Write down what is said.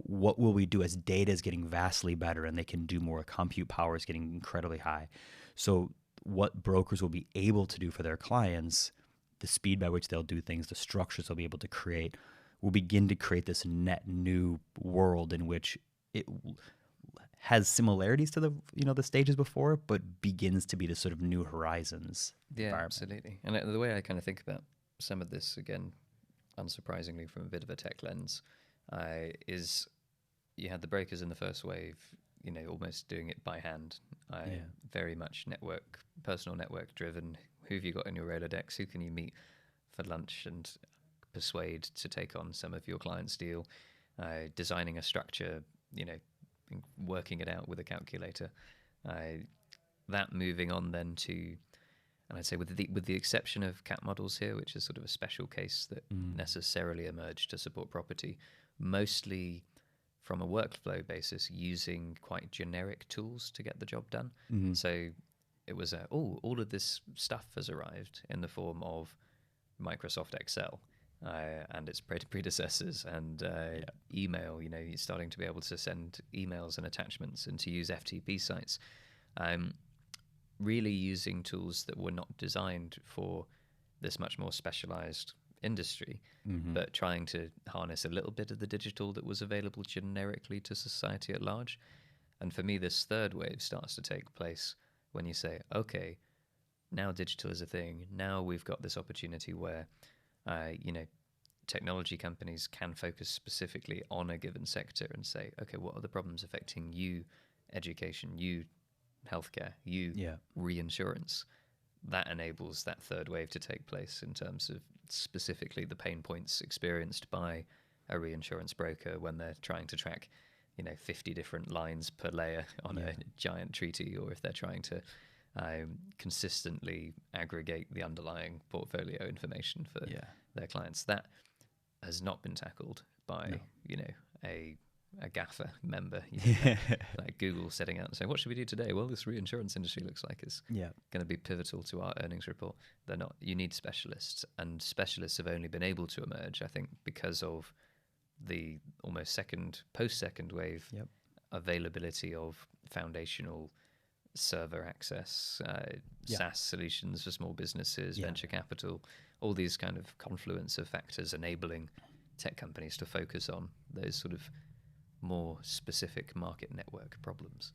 what will we do as data is getting vastly better and they can do more, compute power is getting incredibly high. So what brokers will be able to do for their clients, the speed by which they'll do things, the structures they'll be able to create, will begin to create this net new world in which it has similarities to the stages before, but begins to be the sort of new horizons environment. Absolutely. And the way I kind of think about some of this, again, unsurprisingly from a bit of a tech lens, is you had the brokers in the first wave, almost doing it by hand. Very much personal network driven. Who have you got in your Rolodex? Who can you meet for lunch and persuade to take on some of your client's deal? Designing a structure, working it out with a calculator. That moving on then to, and I'd say with the exception of cat models here, which is sort of a special case that necessarily emerged to support property, mostly from a workflow basis, using quite generic tools to get the job done. So it was all of this stuff has arrived in the form of Microsoft Excel and its predecessors and email. You're starting to be able to send emails and attachments and to use FTP sites. Really using tools that were not designed for this much more specialized industry, but trying to harness a little bit of the digital that was available generically to society at large. And for me, this third wave starts to take place when you say, okay, now digital is a thing. Now we've got this opportunity where, technology companies can focus specifically on a given sector and say, okay, what are the problems affecting you, education, you, healthcare, you, reinsurance? That enables that third wave to take place in terms of specifically the pain points experienced by a reinsurance broker when they're trying to track 50 different lines per layer on a giant treaty, or if they're trying to consistently aggregate the underlying portfolio information for their clients. That has not been tackled by a GAFA member, like Google setting out and saying, what should we do today? Well, this reinsurance industry looks like it's going to be pivotal to our earnings report. They're not. You need specialists, and specialists have only been able to emerge, I think, because of the almost post-second wave availability of foundational server access, SaaS solutions for small businesses, venture capital, all these kind of confluence of factors enabling tech companies to focus on those sort of more specific market network problems.